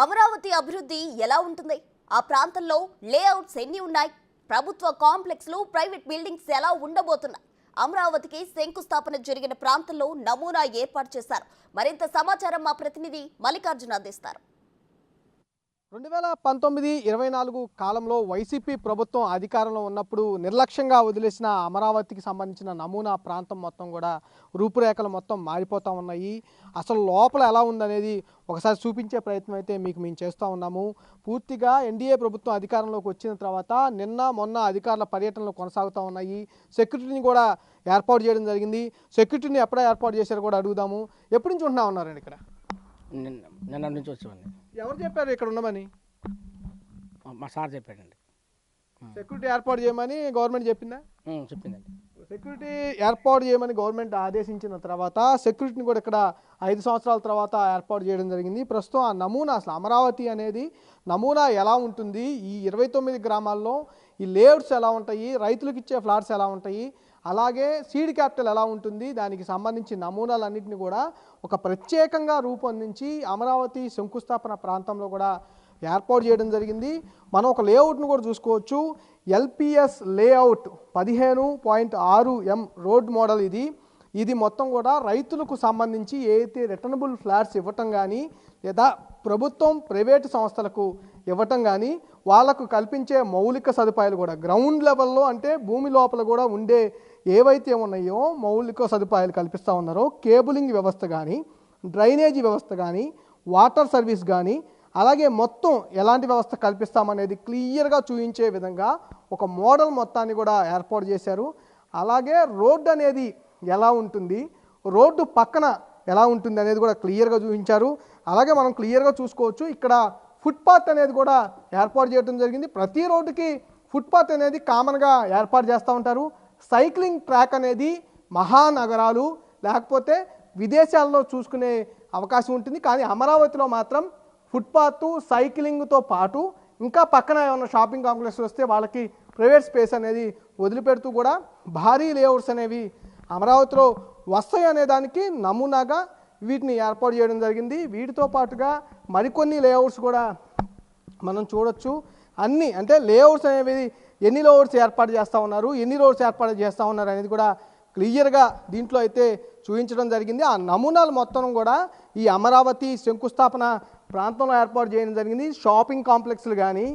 అమరావతి అభివృద్ధి ఎలా ఉంటుంది? ఆ ప్రాంతంలో లేఅవుట్స్ ఎన్ని ఉన్నాయి? ప్రభుత్వ కాంప్లెక్స్లు, ప్రైవేట్ బిల్డింగ్స్ ఎలా ఉండబోతున్నాయి? అమరావతికి శంకుస్థాపన జరిగిన ప్రాంతంలో నమూనా ఏర్పాటు చేశారు. మరింత సమాచారం మా ప్రతినిధి మల్లికార్జున అందిస్తారు. 2019-24 కాలంలో వైసీపీ ప్రభుత్వం అధికారంలో ఉన్నప్పుడు నిర్లక్ష్యంగా వదిలేసిన అమరావతికి సంబంధించిన నమూనా ప్రాంతం మొత్తం కూడా రూపురేఖలు మొత్తం మారిపోతూ ఉన్నాయి. అసలు లోపల ఎలా ఉందనేది ఒకసారి చూపించే ప్రయత్నం అయితే మేము చేస్తూ ఉన్నాము. పూర్తిగా ఎన్డీఏ ప్రభుత్వం అధికారంలోకి వచ్చిన తర్వాత నిన్న మొన్న అధికారుల పర్యటనలు కొనసాగుతూ ఉన్నాయి. సెక్యూరిటీని కూడా ఏర్పాటు చేయడం జరిగింది. సెక్యూరిటీని ఎప్పుడో ఏర్పాటు చేశారు కూడా అడుగుదాము. ఎప్పటి నుంచి ఉంటున్నా ఉన్నారండి ఇక్కడ? నిన్న నుంచి వచ్చేవాడిని. ఎవరు చెప్పారు ఇక్కడ ఉండమని? మా సార్ చెప్పాడండి. సెక్యూరిటీ ఏర్పాటు చేయమని గవర్నమెంట్ చెప్పిందా? చెప్పిందండి. సెక్యూరిటీ ఏర్పాటు చేయమని గవర్నమెంట్ ఆదేశించిన తర్వాత సెక్యూరిటీని కూడా ఇక్కడ 5 సంవత్సరాల తర్వాత ఏర్పాటు చేయడం జరిగింది. ప్రస్తుతం ఆ నమూనా, అసలు అమరావతి అనేది నమూనా ఎలా ఉంటుంది, ఈ 29 గ్రామాల్లో ఈ లేఅవుట్స్ ఎలా ఉంటాయి, రైతులకు ఇచ్చే ఫ్లాట్స్ ఎలా ఉంటాయి, అలాగే సీడ్ క్యాపిటల్ ఎలా ఉంటుంది, దానికి సంబంధించి నమూనాలన్నింటినీ కూడా ఒక ప్రత్యేకంగా రూపొందించి అమరావతి శంకుస్థాపన ప్రాంతంలో కూడా ఏర్పాటు చేయడం జరిగింది. మనం ఒక లేఅవుట్ను కూడా చూసుకోవచ్చు. LPS layout 15.6 M road model ఇది మొత్తం కూడా రైతులకు సంబంధించి ఏదైతే రిటర్నబుల్ ఫ్లాట్స్ ఇవ్వటం కానీ లేదా ప్రభుత్వం ప్రైవేటు సంస్థలకు ఇవ్వటం కానీ వాళ్లకు కల్పించే మౌలిక సదుపాయాలు కూడా గ్రౌండ్ లెవెల్లో, అంటే భూమి లోపల కూడా ఉండే ఏవైతే ఉన్నాయో మౌలిక సదుపాయాలు కల్పిస్తూ ఉన్నారో, కేబులింగ్ వ్యవస్థ కానీ, డ్రైనేజీ వ్యవస్థ కానీ, వాటర్ సర్వీస్ కానీ, అలాగే మొత్తం ఎలాంటి వ్యవస్థ కల్పిస్తామనేది క్లియర్గా చూపించే విధంగా ఒక మోడల్ మొత్తాన్ని కూడా ఏర్పాటు చేశారు. అలాగే రోడ్డు అనేది ఎలా ఉంటుంది, రోడ్డు పక్కన ఎలా ఉంటుంది అనేది కూడా క్లియర్గా చూపించారు. అలాగే మనం క్లియర్గా చూసుకోవచ్చు, ఇక్కడ ఫుట్పాత్ అనేది కూడా ఏర్పాటు చేయడం జరిగింది. ప్రతి రోడ్డుకి ఫుట్పాత్ అనేది కామన్గా ఏర్పాటు చేస్తూ ఉంటారు. సైక్లింగ్ ట్రాక్ అనేది మహానగరాలు లేకపోతే విదేశాల్లో చూసుకునే అవకాశం ఉంటుంది. కానీ అమరావతిలో మాత్రం ఫుట్పాత్, సైక్లింగ్తో పాటు ఇంకా పక్కన ఏమైనా షాపింగ్ కాంప్లెక్స్ వస్తే వాళ్ళకి ప్రైవేట్ స్పేస్ అనేది వదిలిపెడుతూ కూడా భారీ లేఅవుట్స్ అనేవి అమరావతిలో వస్తాయి అనే దానికి నమూనాగా వీటిని ఏర్పాటు చేయడం జరిగింది. వీటితో పాటుగా మరికొన్ని లేఅవుట్స్ కూడా మనం చూడొచ్చు. అన్నీ అంటే లేఅవుట్స్ అనేవి ఎన్ని లేఅవుట్స్ ఏర్పాటు చేస్తూ ఉన్నారు, ఎన్ని రోడ్స్ ఏర్పాటు చేస్తూ ఉన్నారు అనేది కూడా క్లియర్గా దీంట్లో అయితే చూపించడం జరిగింది. ఆ నమూనాలు మొత్తం కూడా ఈ అమరావతి శంకుస్థాపన ప్రాంతంలో ఏర్పాటు చేయడం జరిగింది. షాపింగ్ కాంప్లెక్స్లు కానీ,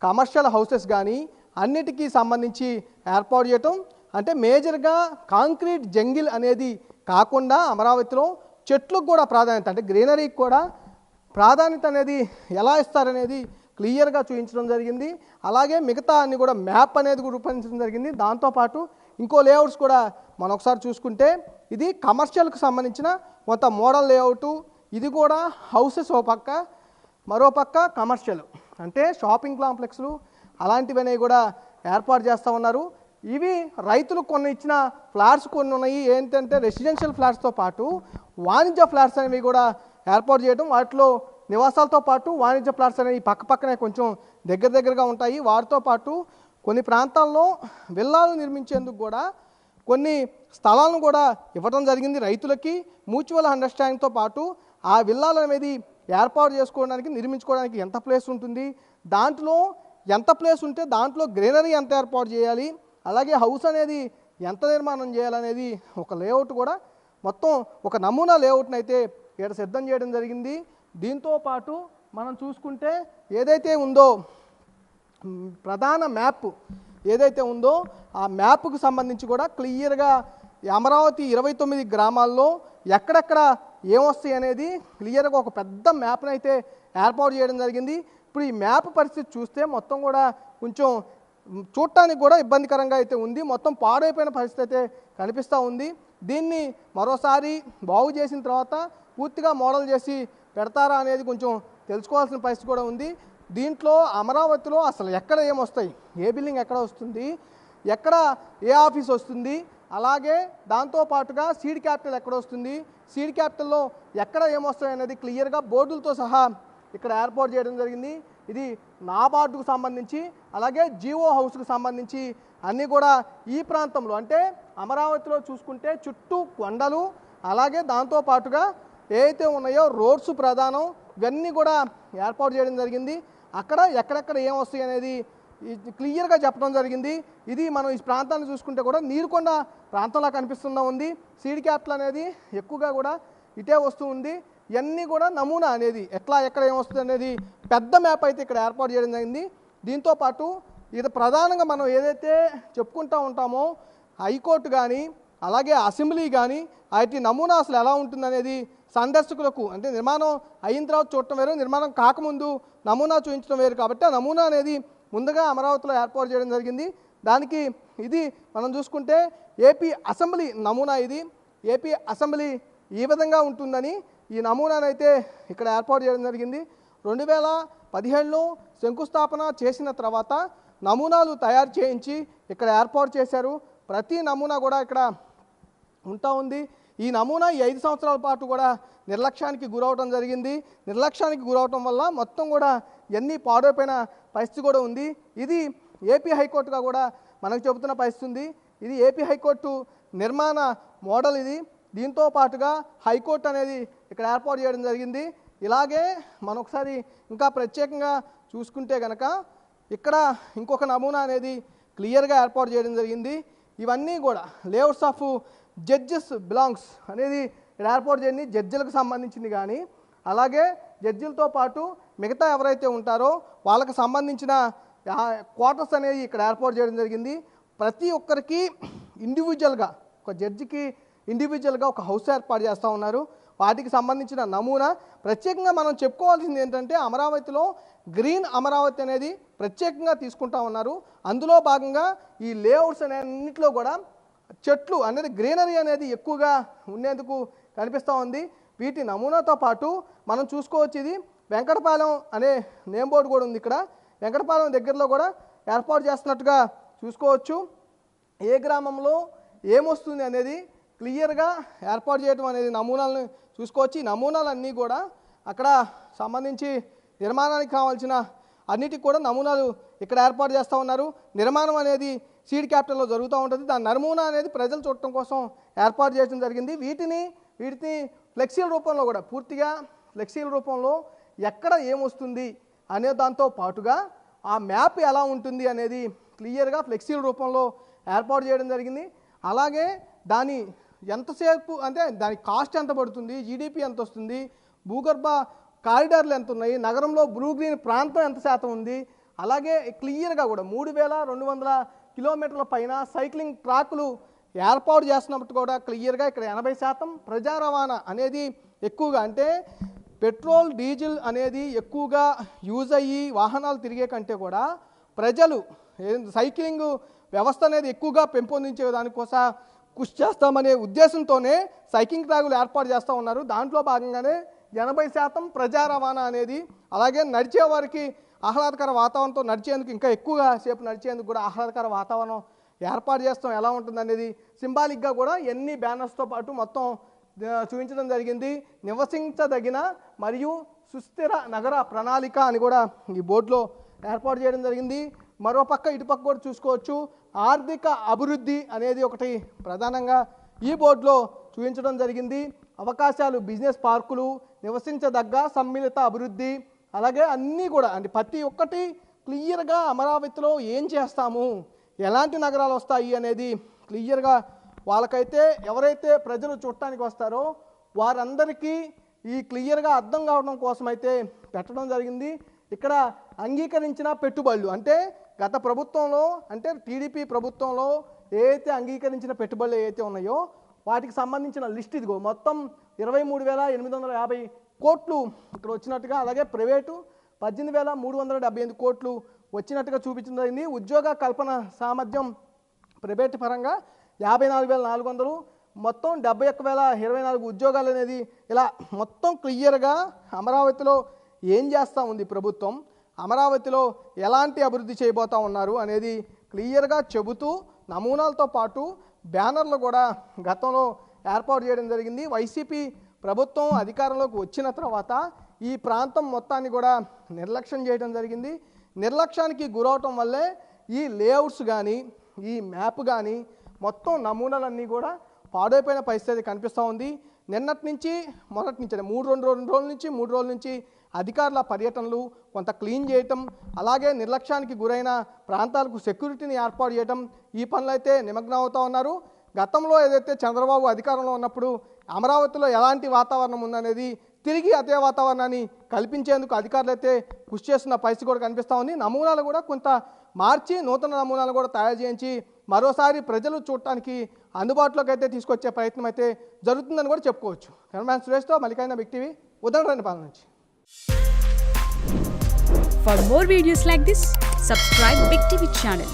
కమర్షియల్ హౌసెస్ కానీ అన్నిటికీ సంబంధించి ఏర్పాటు చేయటం, అంటే మేజర్గా కాంక్రీట్ జంగిల్ అనేది కాకుండా అమరావతిలో చెట్లకు కూడా ప్రాధాన్యత, అంటే గ్రీనరీకి కూడా ప్రాధాన్యత అనేది ఎలా ఇస్తారనేది క్లియర్గా చూపించడం జరిగింది. అలాగే మిగతా అన్ని కూడా మ్యాప్ అనేది కూడా రూపొందించడం జరిగింది. దాంతోపాటు ఇంకో లేఅవుట్స్ కూడా మనం ఒకసారి చూసుకుంటే ఇది కమర్షియల్కి సంబంధించిన కొంత మోడల్ లేఅవుట్. ఇది కూడా హౌసెస్ ఓ పక్క, మరో పక్క కమర్షియల్, అంటే షాపింగ్ కాంప్లెక్స్లు అలాంటివన్నీ కూడా ఏర్పాటు చేస్తూ ఉన్నారు. ఇవి రైతులు కొన్ని ఇచ్చిన ఫ్లాట్స్ కొన్ని ఉన్నాయి. ఏంటంటే రెసిడెన్షియల్ ఫ్లాట్స్తో పాటు వాణిజ్య ఫ్లాట్స్ అనేవి కూడా ఏర్పాటు చేయడం, వాటిలో నివాసాలతో పాటు వాణిజ్య ఫ్లాట్స్ అనేవి పక్కనే కొంచెం దగ్గరగా ఉంటాయి. వాటితో పాటు కొన్ని ప్రాంతాల్లో విల్లాలు నిర్మించేందుకు కూడా కొన్ని స్థలాలను కూడా ఇవ్వడం జరిగింది రైతులకి. మ్యూచువల్ అండర్స్టాండింగ్తో పాటు ఆ విల్లాలు అనేది ఏర్పాటు చేసుకోవడానికి, నిర్మించుకోవడానికి ఎంత ప్లేస్ ఉంటుంది, దాంట్లో ఎంత ప్లేస్ ఉంటే దాంట్లో గ్రీనరీ ఎంత ఏర్పాటు చేయాలి, అలాగే హౌస్ అనేది ఎంత నిర్మాణం చేయాలనేది ఒక లేఅవుట్ కూడా మొత్తం ఒక నమూనా లేఅవుట్ని అయితే ఇక్కడ సిద్ధం చేయడం జరిగింది. దీంతో పాటు మనం చూసుకుంటే ఏదైతే ఉందో ప్రధాన మ్యాప్ ఏదైతే ఉందో ఆ మ్యాప్కు సంబంధించి కూడా క్లియర్గా అమరావతి 29 గ్రామాల్లో ఎక్కడెక్కడ ఏమొస్తాయి అనేది క్లియర్గా ఒక పెద్ద మ్యాప్ని అయితే ఏర్పాటు చేయడం జరిగింది. ఇప్పుడు ఈ మ్యాప్ పరిస్థితి చూస్తే మొత్తం కూడా కొంచెం చూడటానికి కూడా ఇబ్బందికరంగా అయితే ఉంది. మొత్తం పాడైపోయిన పరిస్థితి అయితే కనిపిస్తూ ఉంది. దీన్ని మరోసారి బాగు చేసిన తర్వాత పూర్తిగా మోడల్ చేసి పెడతారా అనేది కొంచెం తెలుసుకోవాల్సిన పరిస్థితి కూడా ఉంది. దీంట్లో అమరావతిలో అసలు ఎక్కడ ఏమొస్తాయి, ఏ బిల్డింగ్ ఎక్కడ వస్తుంది, ఎక్కడ ఏ ఆఫీస్ వస్తుంది, అలాగే దాంతోపాటుగా సీడ్ క్యాపిటల్ ఎక్కడ వస్తుంది, సీడ్ క్యాపిటల్లో ఎక్కడ ఏమొస్తాయి అనేది క్లియర్గా బోర్డులతో సహా ఇక్కడ ఏర్పాటు చేయడం జరిగింది. ఇది నాబార్డుకు సంబంధించి అలాగే జీవో హౌస్కు సంబంధించి అన్నీ కూడా ఈ ప్రాంతంలో, అంటే అమరావతిలో చూసుకుంటే చుట్టూ కొండలు, అలాగే దాంతోపాటుగా ఏదైతే ఉన్నాయో రోడ్స్ ప్రధానం, ఇవన్నీ కూడా ఏర్పాటు చేయడం జరిగింది. అక్కడ ఎక్కడెక్కడ ఏం వస్తాయి అనేది క్లియర్గా చెప్పడం జరిగింది. ఇది మనం ఈ ప్రాంతాన్ని చూసుకుంటే కూడా నీరుకొండ ప్రాంతంలో కనిపిస్తూ ఉంది. సీడ్ క్యాపిటల్ అనేది ఎక్కువగా కూడా ఇటే వస్తూ ఉంది. ఇవన్నీ కూడా నమూనా అనేది ఎక్కడ ఏమొస్తుంది అనేది పెద్ద మ్యాప్ అయితే ఇక్కడ ఏర్పాటు చేయడం జరిగింది. దీంతోపాటు ఇది ప్రధానంగా మనం ఏదైతే చెప్పుకుంటూ ఉంటామో హైకోర్టు కానీ అలాగే అసెంబ్లీ కానీ వాటి నమూనా అసలు ఎలా ఉంటుందనేది సందర్శకులకు అంటే నిర్మాణం అయిన తర్వాత చూడటం వేరు, నిర్మాణం కాకముందు నమూనా చూపించడం వేరు. కాబట్టి ఆ నమూనా అనేది ముందుగా అమరావతిలో ఏర్పాటు చేయడం జరిగింది. దానికి ఇది మనం చూసుకుంటే ఏపీ అసెంబ్లీ నమూనా. ఇది ఏపీ అసెంబ్లీ ఈ విధంగా ఉంటుందని ఈ నమూనానైతే ఇక్కడ ఏర్పాటు చేయడం జరిగింది. 2017లో శంకుస్థాపన చేసిన తర్వాత నమూనాలు తయారు చేయించి ఇక్కడ ఏర్పాటు చేశారు. ప్రతి నమూనా కూడా ఇక్కడ ఉంటా ఉంది. ఈ నమూనా ఈ 5 సంవత్సరాల పాటు కూడా నిర్లక్ష్యానికి గురవడం జరిగింది. నిర్లక్ష్యానికి గురవటం వల్ల మొత్తం కూడా ఎన్ని పాడైపోయిన పరిస్థితి కూడా ఉంది. ఇది ఏపీ హైకోర్టుగా కూడా మనకు చెబుతున్న పరిస్థితి ఉంది. ఇది ఏపీ హైకోర్టు నిర్మాణ మోడల్ ఇది. దీంతో పాటుగా హైకోర్టు అనేది ఇక్కడ ఏర్పాటు చేయడం జరిగింది. ఇలాగే మనం ఒకసారి ఇంకా ప్రత్యేకంగా చూసుకుంటే కనుక ఇక్కడ ఇంకొక నమూనా అనేది క్లియర్గా ఏర్పాటు చేయడం జరిగింది. ఇవన్నీ కూడా లేఅవుట్స్ ఆఫ్ జడ్జెస్ బిలాంగ్స్ అనేది ఇక్కడ ఏర్పాటు చేయండి. జడ్జిలకు సంబంధించింది కానీ అలాగే జడ్జిలతో పాటు మిగతా ఎవరైతే ఉంటారో వాళ్ళకి సంబంధించిన క్వార్టర్స్ అనేది ఇక్కడ ఏర్పాటు చేయడం జరిగింది. ప్రతి ఒక్కరికి ఇండివిజువల్గా ఒక జడ్జికి ఇండివిజువల్గా ఒక హౌస్ ఏర్పాటు చేస్తూ ఉన్నారు. వాటికి సంబంధించిన నమూనా ప్రత్యేకంగా మనం చెప్పుకోవాల్సింది ఏంటంటే అమరావతిలో గ్రీన్ అమరావతి అనేది ప్రత్యేకంగా తీసుకుంటా ఉన్నారు. అందులో భాగంగా ఈ లేఅవుట్స్ అన్నింటిలో కూడా చెట్లు అనేది గ్రీనరీ అనేది ఎక్కువగా ఉండేందుకు కనిపిస్తూ ఉంది. వీటి నమూనాతో పాటు మనం చూసుకోవచ్చు ఇది వెంకటపాలెం అనే నేమ్ బోర్డు కూడా ఉంది. ఇక్కడ వెంకటపాలెం దగ్గరలో కూడా ఏర్పాటు చేస్తున్నట్టుగా చూసుకోవచ్చు. ఏ గ్రామంలో ఏమొస్తుంది అనేది క్లియర్గా ఏర్పాటు చేయడం అనేది నమూనాలను చూసుకోవచ్చు. ఈ నమూనాలన్నీ కూడా అక్కడ సంబంధించి నిర్మాణానికి కావాల్సిన అన్నిటికి కూడా నమూనాలు ఇక్కడ ఏర్పాటు చేస్తూ ఉన్నారు. నిర్మాణం అనేది సీడ్ క్యాపిటల్లో జరుగుతూ ఉంటుంది. దాని నమూనా అనేది ప్రజలు చూడటం కోసం ఏర్పాటు చేయడం జరిగింది. వీటిని ఫ్లెక్సీల రూపంలో కూడా పూర్తిగా ఫ్లెక్సీల రూపంలో ఎక్కడ ఏమొస్తుంది అనే దాంతో పాటుగా ఆ మ్యాప్ ఎలా ఉంటుంది అనేది క్లియర్గా ఫ్లెక్సీల రూపంలో ఏర్పాటు చేయడం జరిగింది. అలాగే దాని ఎంతసేపు అంటే దాని కాస్ట్ ఎంత పడుతుంది, జీడిపి ఎంత వస్తుంది, భూగర్భ కారిడార్లు ఎంత ఉన్నాయి, నగరంలో బ్లూ గ్రీన్ ప్రాంతం ఎంత శాతం ఉంది, అలాగే క్లియర్గా కూడా 3200 కిలోమీటర్ల పైన సైక్లింగ్ ట్రాక్లు ఏర్పాటు చేస్తున్నప్పుడు కూడా క్లియర్గా ఇక్కడ 80% ప్రజా రవాణా అనేది ఎక్కువగా అంటే పెట్రోల్ డీజిల్ అనేది ఎక్కువగా యూజ్ అయ్యి వాహనాలు తిరిగే కంటే కూడా ప్రజలు సైక్లింగ్ వ్యవస్థ అనేది ఎక్కువగా పెంపొందించే దానికోసం కృషి చేస్తామనే ఉద్దేశంతోనే సైక్లింగ్ ట్రాకులు ఏర్పాటు చేస్తూ ఉన్నారు. దాంట్లో భాగంగానే 80% ప్రజా రవాణా అనేది అలాగే నడిచే వారికి ఆహ్లాదకర వాతావరణంతో నడిచేందుకు ఇంకా ఎక్కువగా సేపు నడిచేందుకు కూడా ఆహ్లాదకర వాతావరణం ఏర్పాటు చేస్తాం ఎలా ఉంటుంది అనేది సింబాలిక్గా కూడా ఎన్ని బ్యానర్స్తో పాటు మొత్తం చూపించడం జరిగింది. నివసించదగిన మరియు సుస్థిర నగర ప్రణాళిక అని కూడా ఈ బోర్డులో ఏర్పాటు చేయడం జరిగింది. మరోపక్క ఇటుపక్క కూడా చూసుకోవచ్చు ఆర్థిక అభివృద్ధి అనేది ఒకటి ప్రధానంగా ఈ బోర్డులో చూపించడం జరిగింది. అవకాశాలు, బిజినెస్ పార్కులు, నివసించదగ్గ సమ్మిళిత అభివృద్ధి అలాగే అన్నీ కూడా అంటే ప్రతి ఒక్కటి క్లియర్గా అమరావతిలో ఏం చేస్తాము, ఎలాంటి నగరాలు వస్తాయి అనేది క్లియర్గా వాళ్ళకైతే ఎవరైతే ప్రజలు చూడటానికి వస్తారో వారందరికీ ఈ క్లియర్గా అర్థం కావడం కోసం అయితే పెట్టడం జరిగింది. ఇక్కడ అంగీకరించిన పెట్టుబడులు అంటే గత ప్రభుత్వంలో అంటే టీడీపీ ప్రభుత్వంలో ఏదైతే అంగీకరించిన పెట్టుబడులు ఏవైతే ఉన్నాయో వాటికి సంబంధించిన లిస్ట్ ఇదిగో మొత్తం 23,850 కోట్లు ఇక్కడ వచ్చినట్టుగా, అలాగే ప్రైవేటు 18,378 కోట్లు వచ్చినట్టుగా చూపించడం జరిగింది. ఉద్యోగ కల్పన సామర్థ్యం ప్రైవేటు పరంగా 54,400, మొత్తం 71,024 ఉద్యోగాలు అనేది ఇలా మొత్తం క్లియర్గా అమరావతిలో ఏం చేస్తూ ఉంది ప్రభుత్వం, అమరావతిలో ఎలాంటి అభివృద్ధి చేయబోతూ ఉన్నారు అనేది క్లియర్గా చెబుతూ నమూనాలతో పాటు బ్యానర్లు కూడా గతంలో ఏర్పాటు చేయడం జరిగింది. వైసీపీ ప్రభుత్వం అధికారంలోకి వచ్చిన తర్వాత ఈ ప్రాంతం మొత్తాన్ని కూడా నిర్లక్ష్యం చేయడం జరిగింది. నిర్లక్ష్యానికి గురవటం వల్లే ఈ లేఅవుట్స్ కానీ ఈ మ్యాప్ కానీ మొత్తం నమూనాలన్నీ కూడా పాడైపోయిన పరిస్థితి కనిపిస్తూ ఉంది. మొన్నటి నుంచి 2 రోజుల నుంచి అధికారుల పర్యటనలు, కొంత క్లీన్ చేయటం, అలాగే నిర్లక్ష్యానికి గురైన ప్రాంతాలకు సెక్యూరిటీని ఏర్పాటు చేయటం, ఈ పనులు అయితే నిమగ్నం అవుతూ ఉన్నారు. గతంలో ఏదైతే చంద్రబాబు అధికారంలో ఉన్నప్పుడు అమరావతిలో ఎలాంటి వాతావరణం ఉందనేది తిరిగి అదే వాతావరణాన్ని కల్పించేందుకు అధికారులు అయితే కృషి చేస్తున్న పరిస్థితి కూడా కనిపిస్తూ ఉంది. నమూనాలు కూడా కొంత మార్చి నూతన నమూనాలు కూడా తయారు చేయించి మరోసారి ప్రజలు చూడటానికి అందుబాటులోకి అయితే తీసుకొచ్చే ప్రయత్నం అయితే జరుగుతుందని కూడా చెప్పుకోవచ్చు. కెమెరామ్యాన్ సురేష్తో మల్లికార్జున, బిగ్ టీవీ, ఉదయపాలెం నుంచి. For more videos like this, subscribe Big TV channel.